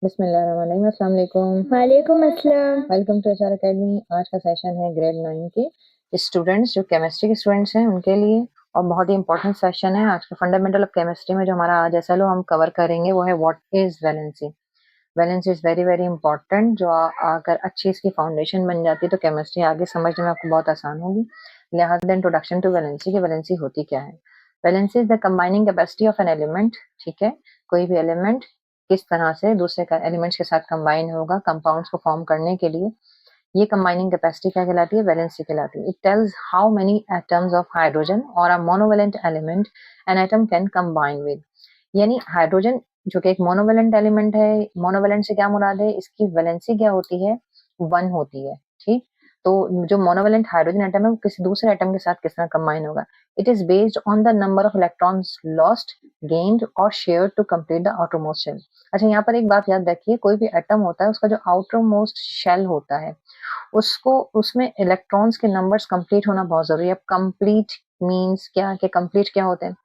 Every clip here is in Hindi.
बिस्मिल्लाहिर्रहमानिर्रहीम। अस्सलाम वालेकुम। वालेकुम अस्सलाम। Welcome to HR academy. आज का सेशन है ग्रेड 9 के स्टूडेंट्स, जो केमिस्ट्री के स्टूडेंट्स हैं उनके लिए, और बहुत ही इंपॉर्टेंट सेशन है आज का। फंडामेंटल ऑफ केमिस्ट्री में जो हमारा आज एसएलओ हम कवर करेंगे वो है what is valency. Valency is very very important, जो अगर अच्छी इसकी फाउंडेशन बन जाती है तो केमिस्ट्री आगे समझने में आपको बहुत आसान होगी। लिहाजा इंट्रोडक्शन टू वैलेंसी की वैलेंसी होती क्या है। Valency is the combining capacity of an element. ठीक है, कोई भी एलिमेंट किस तरह से दूसरे एलिमेंट्स के साथ कंबाइन होगा कंपाउंड्स को फॉर्म करने के लिए, ये कंबाइनिंग कैपेसिटी क्या कहलाती है, वैलेंसी कहलाती है। It tells how many atoms of hydrogen और a monovalent element an atom can combine with. यानी हाइड्रोजन जो कि एक मोनोवेलेंट एलिमेंट है, मोनोवेलेंट से क्या मुराद है, इसकी वैलेंसी क्या होती है, 1 होती है। ठीक, तो जो मोनोवेलेंट हाइड्रोजन एटम है वो किसी दूसरे एटम के साथ किस तरह कंबाइन होगा। It is based on the number of electrons lost, gained और shared to complete the outermost shell. अच्छा, यहाँ पर एक बात याद रखिए, कोई भी एटम होता है उसका जो आउटर मोस्ट शेल होता है उसको, उसमें इलेक्ट्रॉन्स के नंबर्स कंप्लीट होना बहुत जरूरी है। अब कंप्लीट मींस क्या, कि कंप्लीट क्या होते हैं,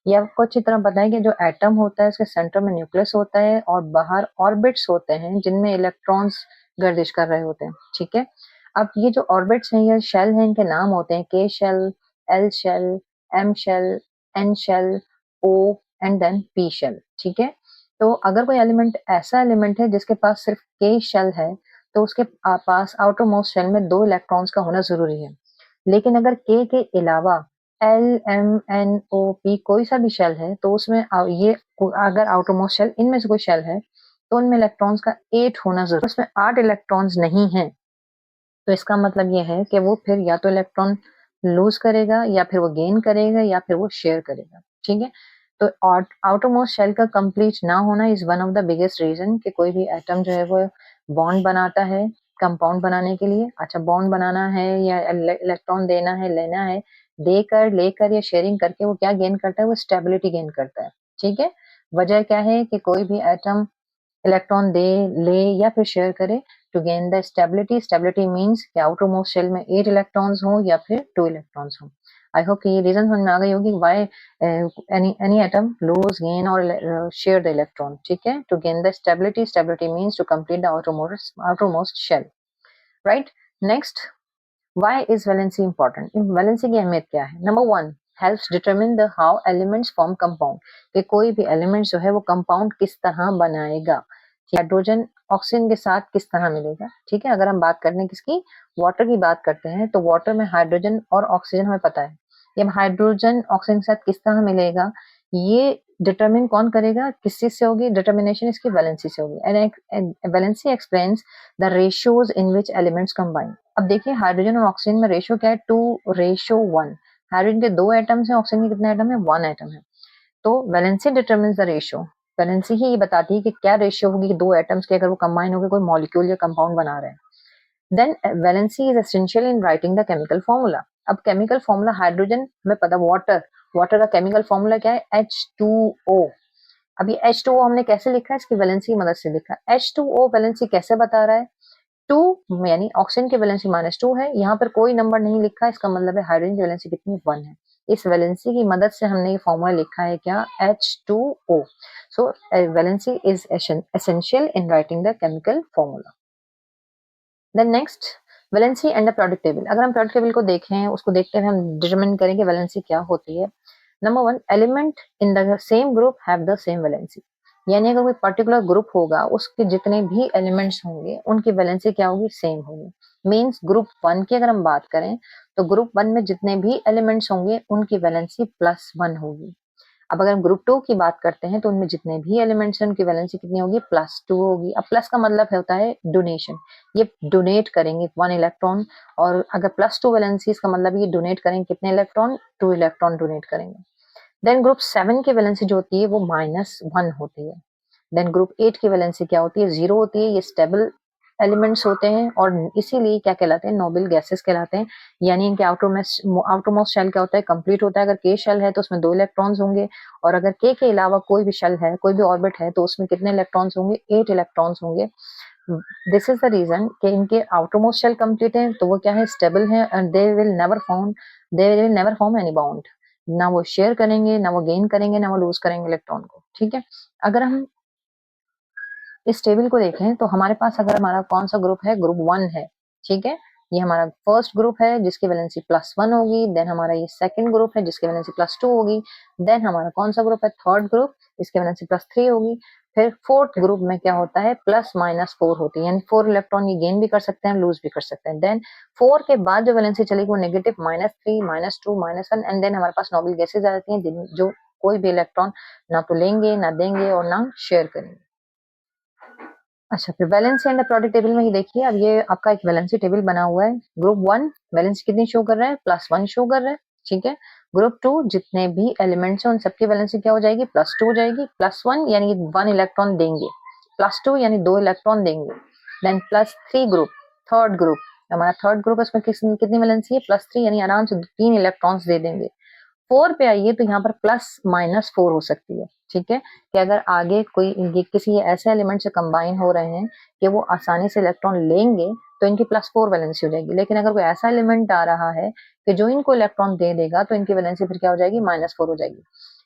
ये आपको अच्छी तरह पता है कि जो एटम होता है उसके सेंटर में न्यूक्लियस होता है और बाहर ऑर्बिट्स होते हैं जिनमें इलेक्ट्रॉन्स गर्दिश कर रहे होते हैं। ठीक है, अब ये जो ऑर्बिट्स हैं या शेल हैं, इनके नाम होते हैं K shell, L shell, M shell, N shell, O and then P shell. ठीक है, तो अगर कोई एलिमेंट ऐसा एलिमेंट है जिसके पास सिर्फ के शेल है तो उसके पास आउटर मोस्ट शेल में 2 इलेक्ट्रॉन्स का होना जरूरी है। लेकिन अगर के अलावा एल, एम, एन, ओ, पी कोई सा भी शेल है तो उसमें ये अगर आउटर मोस्ट शेल इनमें से कोई शेल है तो उनमें इलेक्ट्रॉन्स का 8 होना जरूरी। उसमें 8 इलेक्ट्रॉन्स नहीं है तो इसका मतलब ये है कि वो फिर या तो इलेक्ट्रॉन लूज करेगा या फिर वो गेन करेगा या फिर वो शेयर करेगा। ठीक है, तो आउटर मोस्ट शेल का कंप्लीट ना होना is one of the biggest reason कि कोई भी एटम जो है वो बॉन्ड बनाता है कंपाउंड बनाने के लिए। अच्छा, बॉन्ड बनाना है या इलेक्ट्रॉन देना है लेना है, देकर लेकर या शेयरिंग करके वो क्या गेन करता है, वो स्टेबिलिटी गेन करता है। ठीक है, वजह क्या है कि कोई भी एटम इलेक्ट्रॉन दे, ले या फिर शेयर करे to gain the stability. Stability means कि आउटर मोस्ट शेल में 8 इलेक्ट्रॉन्स हो या फिर 2 इलेक्ट्रॉन्स हो। आई होप कि ये रीजन समझ में आ गई होगी why any atom lose, gain और शेयर द इलेक्ट्रॉन। ठीक है, to gain the stability, stability means to complete the outer most shell. Right, next, why is valency important. Valency की अहमियत क्या है। Number 1, helps determine the how elements form compound, कि कोई भी एलिमेंट जो है वो कंपाउंड किस तरह बनाएगा, हाइड्रोजन ऑक्सीजन के साथ किस तरह मिलेगा। ठीक है, अगर हम बात करते हैं किसकी, वाटर की बात करते हैं, तो वाटर में हाइड्रोजन और ऑक्सीजन हमें पता है। ये हाइड्रोजन ऑक्सीजन के साथ किस तरह मिलेगा, ये डिटरमिन कौन करेगा, किस चीज से होगी, डिटर्मिनेशन इसकी वैलेंसी से होगी। And valency explains the ratios in which elements combine. अब देखिए, हाइड्रोजन और ऑक्सीजन में रेशियो क्या है, 2:1। हाइड्रोजन के 2 एटम्स हैं, ऑक्सीजन के कितने एटम है, 1 एटम है। तो valency determines the ratio. Valency ही ये बताती है कि क्या रेशियो होगी 2 एटम्स की अगर वो कंबाइन होकर कोई मॉलिक्यूल या कंपाउंड बना रहे हैं। Then valency is essential in writing the chemical formula. अब केमिकल फॉर्मूला, हाइड्रोजन में पता, वाटर, वाटर का केमिकल फॉर्मूला क्या है, H2O। अब ये H2O हमने कैसे लिखा है, इसकी वैलेंसी की मदद से लिखा है। H2O वैलेंसी कैसे बता रहा है, 2 यानी ऑक्सीजन की वैलेंसी -2 है, यहाँ पर कोई नंबर नहीं लिखा, इसका मतलब है हाइड्रोजन की वैलेंसी कितनी, 1 है। इस वैलेंसी की मदद से हमने ये फॉर्मूला लिखा है क्या, H2O। So valency is essential in writing the chemical formula. Then next, valency and the product table. अगर हम प्रोडक्ट टेबल को देखें, उसको देखते हुए हम डिटरमिन करेंगे वैलेंसी क्या होती है। Number 1, element in the same group have the same valency. यानी अगर कोई पर्टिकुलर ग्रुप होगा उसके जितने भी एलिमेंट्स होंगे उनकी वैलेंसी क्या होगी, सेम होगी। मींस ग्रुप 1 की अगर हम बात करें तो ग्रुप 1 में जितने भी एलिमेंट्स होंगे उनकी वैलेंसी +1 होगी। अब अगर हम ग्रुप 2 की बात करते हैं तो उनमें जितने भी एलिमेंट्स हैं उनकी वैलेंसी कितनी होगी, +2 होगी। अब प्लस का मतलब होता है डोनेशन, ये डोनेट करेंगे 1 इलेक्ट्रॉन। और अगर +2 वैलेंसी, इसका मतलब ये डोनेट करेंगे कितने इलेक्ट्रॉन, 2 इलेक्ट्रॉन डोनेट करेंगे। देन ग्रुप 7 की वैलेंसी जो होती है वो -1 होती है। देन ग्रुप 8 की वैलेंसी क्या होती है, 0 होती है। ये स्टेबल एलिमेंट्स होते हैं और इसीलिए क्या कहलाते हैं, नोबल गैसेस कहलाते हैं। यानी इनके आउटर मोस्ट शेल क्या होता है, कंप्लीट होता है। अगर के शेल है तो उसमें 2 इलेक्ट्रॉन्स होंगे, और अगर के अलावा कोई भी शेल है, कोई भी ऑर्बिट है, तो उसमें कितने इलेक्ट्रॉन्स होंगे, 8 इलेक्ट्रॉन्स होंगे। दिस इज द रीजन कि इनके आउटर मोस्ट शेल कंप्लीट है तो वो क्या है, स्टेबल है, and they will never form any bond. ना वो शेयर करेंगे, ना वो गेन करेंगे, ना वो लूज करेंगे इलेक्ट्रॉन को। ठीक है, अगर हम इस टेबल को देखें तो हमारे पास अगर हमारा कौन सा ग्रुप है, ग्रुप 1 है, ठीक है। ये हमारा फर्स्ट ग्रुप है जिसकी वैलेंसी +1 होगी, देन हमारा ये सेकंड ग्रुप है जिसकी वैलेंसी +2 होगी, देन हमारा कौन सा ग्रुप है, थर्ड ग्रुप, इसकी वैलेंसी +3 होगी। फिर फोर्थ ग्रुप में क्या होता है, +-4 होती है, यानी 4 इलेक्ट्रॉन ये गेन भी कर सकते हैं, लूज भी कर सकते हैं। देन 4 के बाद जो वैलेंसी चलेगी वो नेगेटिव -3, -2, -1 एंड देन हमारे पास नोबल गैसेज आ जाती हैं जो कोई भी इलेक्ट्रॉन ना तो लेंगे, ना देंगे और ना शेयर करेंगे। अच्छा, फिर वैलेंसी एंड प्रोडक्ट टेबल में ही देखिए, अब ये आपका एक वैलेंसी टेबल बना हुआ है। ग्रुप 1 वैलेंसी कितनी शो कर रहा है, +1 शो कर रहा है, ठीक है। ग्रुप 2 जितने भी एलिमेंट्स हैं उन सबकी वैलेंसी क्या हो जाएगी, +2 हो जाएगी। +1 यानी 1 इलेक्ट्रॉन देंगे, +2 यानी 2 इलेक्ट्रॉन देंगे। देन +3 ग्रुप, थर्ड ग्रुप, हमारा थर्ड ग्रुप है, उसमें कितनी वैलेंसी है, +3 यानी आराम से 3 इलेक्ट्रॉन्स दे देंगे। 4 पे आइए तो यहाँ पर +-4 हो सकती है, ठीक है, कि अगर आगे कोई ये किसी ऐसे एलिमेंट से कंबाइन हो रहे हैं कि वो आसानी से इलेक्ट्रॉन लेंगे तो इनकी +4 वैलेंसी हो जाएगी। लेकिन अगर कोई ऐसा एलिमेंट आ रहा है कि जो इनको इलेक्ट्रॉन दे देगा तो इनकी वैलेंसी फिर क्या हो जाएगी, -4 हो जाएगी।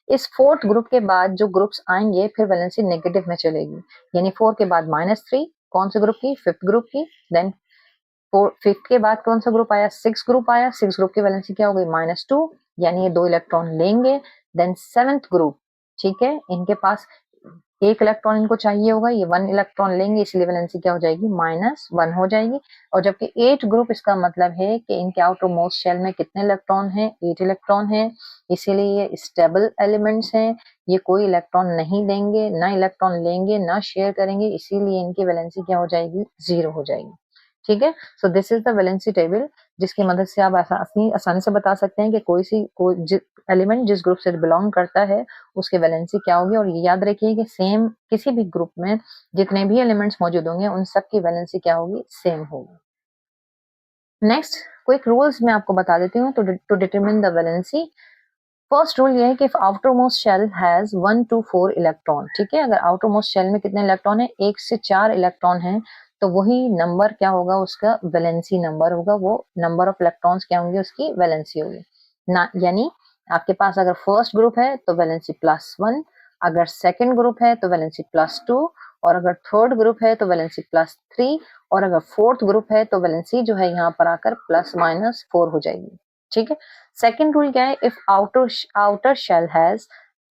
इस फोर्थ ग्रुप के बाद जो ग्रुप्स आएंगे फिर वैलेंसी नेगेटिव में चलेगी, यानी 4 के बाद -3 कौन से ग्रुप की, फिफ्थ ग्रुप की। देन फिफ्थ के बाद कौन सा ग्रुप आया, सिक्स ग्रुप आया, सिक्स ग्रुप की वैलेंसी क्या हो गई, -2 यानी ये 2 इलेक्ट्रॉन लेंगे। देन सेवेंथ ग्रुप, ठीक है, इनके पास एक इलेक्ट्रॉन इनको चाहिए होगा, ये 1 इलेक्ट्रॉन लेंगे इसलिए वैलेंसी क्या हो जाएगी, -1 हो जाएगी। और जबकि 8 ग्रुप इसका मतलब है कि इनके आउटर मोस्ट शेल में कितने इलेक्ट्रॉन है, 8 इलेक्ट्रॉन है, इसीलिए ये स्टेबल एलिमेंट्स हैं, ये कोई इलेक्ट्रॉन नहीं देंगे, ना इलेक्ट्रॉन लेंगे, ना शेयर करेंगे, इसीलिए इनकी वैलेंसी क्या हो जाएगी, 0 हो जाएगी, ठीक है। So this is the valency table, जिसकी मदद से आप आसानी से बता सकते हैं कि कोई एलिमेंट जिस ग्रुप से बिलोंग करता है उसकी वैलेंसी क्या होगी। और ये याद रखिए कि सेम किसी भी ग्रुप में जितने भी एलिमेंट्स मौजूद होंगे उन सब की वैलेंसी क्या होगी, सेम होगी। नेक्स्ट क्विक रूल्स मैं आपको बता देती हूँ to determine the valency. First rule ये है कि outer most shell has 1 to 4 electron, ठीक है। अगर आउटर मोस्ट शेल में कितने इलेक्ट्रॉन है, 1 से 4 इलेक्ट्रॉन है, तो वही नंबर क्या होगा, उसका वैलेंसी नंबर होगा, वो नंबर ऑफ इलेक्ट्रॉन्स क्या होंगे, उसकी वैलेंसी होगी ना। यानी आपके पास अगर फर्स्ट ग्रुप है तो वैलेंसी +1, अगर सेकंड ग्रुप है तो वैलेंसी +2, और अगर थर्ड ग्रुप है तो वैलेंसी +3, और अगर फोर्थ ग्रुप है तो वैलेंसी जो है यहाँ पर आकर +-4 हो जाएगी, ठीक है। सेकंड रूल क्या है, if outer shell has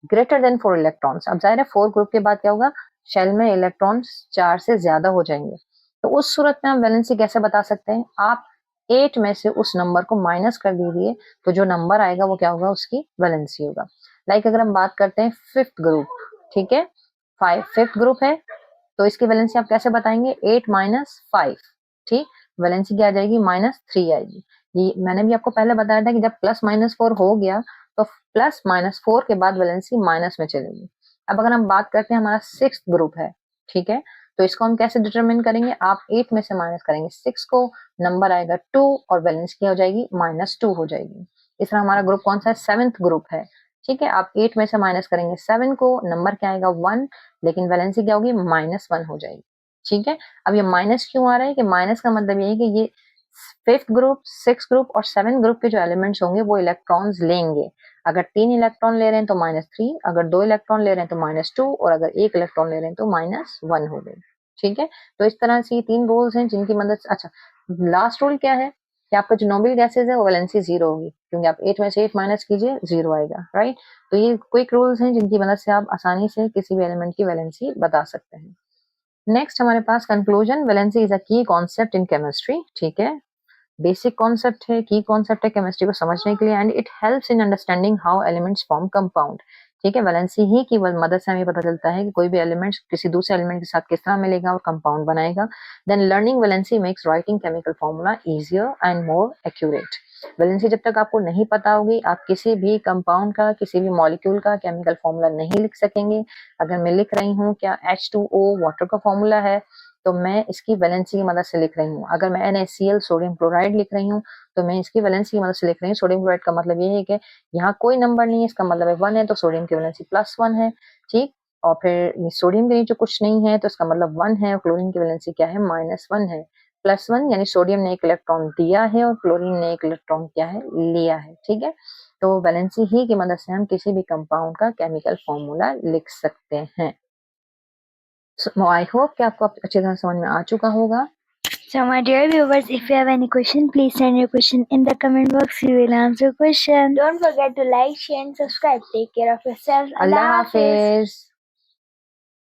greater than 4 electrons, अब जाहिर है 4 ग्रुप के बाद क्या होगा, शेल में इलेक्ट्रॉन्स 4 से ज्यादा हो जाएंगे, तो उस सूरत में हम वैलेंसी कैसे बता सकते हैं, आप 8 में से उस नंबर को माइनस कर दीजिए, तो जो नंबर आएगा वो क्या होगा, उसकी वैलेंसी होगा। लाइक अगर हम बात करते हैं फिफ्थ ग्रुप, ठीक है, फिफ्थ ग्रुप है, तो इसकी वैलेंसी आप कैसे बताएंगे, 8 - 5, ठीक, वैलेंसी क्या आ जाएगी, -3 आएगी। ये मैंने भी आपको पहले बताया था कि जब +-4 हो गया तो +-4 के बाद वैलेंसी माइनस में चलेगी। अब अगर हम बात करते हैं हमारा सिक्स्थ ग्रुप है, ठीक है, तो इसको हम कैसे डिटरमिन करेंगे, आप 8 में से माइनस करेंगे 6 को, नंबर आएगा 2 और वैलेंसी क्या हो जाएगी, -2 हो जाएगी। इस तरह हमारा ग्रुप कौन सा है, सेवेंथ ग्रुप है, ठीक है, आप 8 में से माइनस करेंगे 7 को, नंबर क्या आएगा 1, लेकिन वैलेंसी क्या होगी, -1 हो जाएगी, ठीक है। अब ये माइनस क्यों आ रहा है, कि माइनस का मतलब ये है कि ये फिफ्थ ग्रुप, सिक्स ग्रुप और सेवन ग्रुप के जो एलिमेंट्स होंगे वो इलेक्ट्रॉन्स लेंगे। अगर 3 इलेक्ट्रॉन ले रहे हैं तो -3, अगर 2 इलेक्ट्रॉन ले रहे हैं तो -2, और अगर 1 इलेक्ट्रॉन ले रहे हैं तो -1 हो गई, ठीक है। तो इस तरह से ये 3 रूल्स हैं जिनकी मदद से, अच्छा, लास्ट रूल क्या है कि आपका जो नोबल गैसेज है वो वैलेंसी 0 होगी, क्योंकि आप 8 में से 8 माइनस कीजिए 0 आएगा, राइट। तो ये क्विक रूल्स हैं जिनकी मदद से आप आसानी से किसी भी एलिमेंट की वैलेंसी बता सकते हैं। नेक्स्ट हमारे पास कंक्लूजन, वैलेंसी इज अ की कॉन्सेप्ट इन केमिस्ट्री, ठीक है, बेसिक कॉन्सेप्ट है, की कॉन्सेप्ट है केमिस्ट्री को समझने के लिए, and it helps in understanding how elements form compound, ठीक है। वैलेंसी ही की मदद से हमें पता चलता है कि कोई भी एलिमेंट किसी दूसरे एलिमेंट के साथ किस तरह मिलेगा और कंपाउंड बनाएगा। Then learning valency makes writing chemical formula easier and more accurate. Valency जब तक आपको नहीं पता होगी आप किसी भी कंपाउंड का, किसी भी मॉलिक्यूल का केमिकल फॉर्मूला नहीं लिख सकेंगे। अगर मैं लिख रही हूँ क्या H2O वाटर का फॉर्मूला है, तो मैं इसकी वैलेंसी की मदद से लिख रही हूँ। अगर मैं NaCl सोडियम क्लोराइड लिख रही हूँ तो मैं इसकी वैलेंसी की मदद से लिख रही हूँ। सोडियम क्लोराइड का मतलब ये है कि यहाँ कोई नंबर नहीं है, इसका मतलब है 1 है, तो सोडियम की वैलेंसी +1 है, ठीक। और फिर सोडियम के नीचे कुछ नहीं है तो इसका मतलब 1 है, और क्लोरीन की वैलेंसी क्या है, -1 है। +1 यानी सोडियम ने एक इलेक्ट्रॉन दिया है और क्लोरीन ने एक इलेक्ट्रॉन क्या है, लिया है, ठीक है। तो वैलेंसी ही की मदद से हम किसी भी कंपाउंड का केमिकल फॉर्मूला लिख सकते हैं। सो आई होप कि आपको अच्छी तरह समझ में आ चुका होगा। So my dear viewers, if you have any question, please send your question in the comment box. We will answer question. Don't forget to like, share and subscribe. Take care of yourself. Allah Hafiz.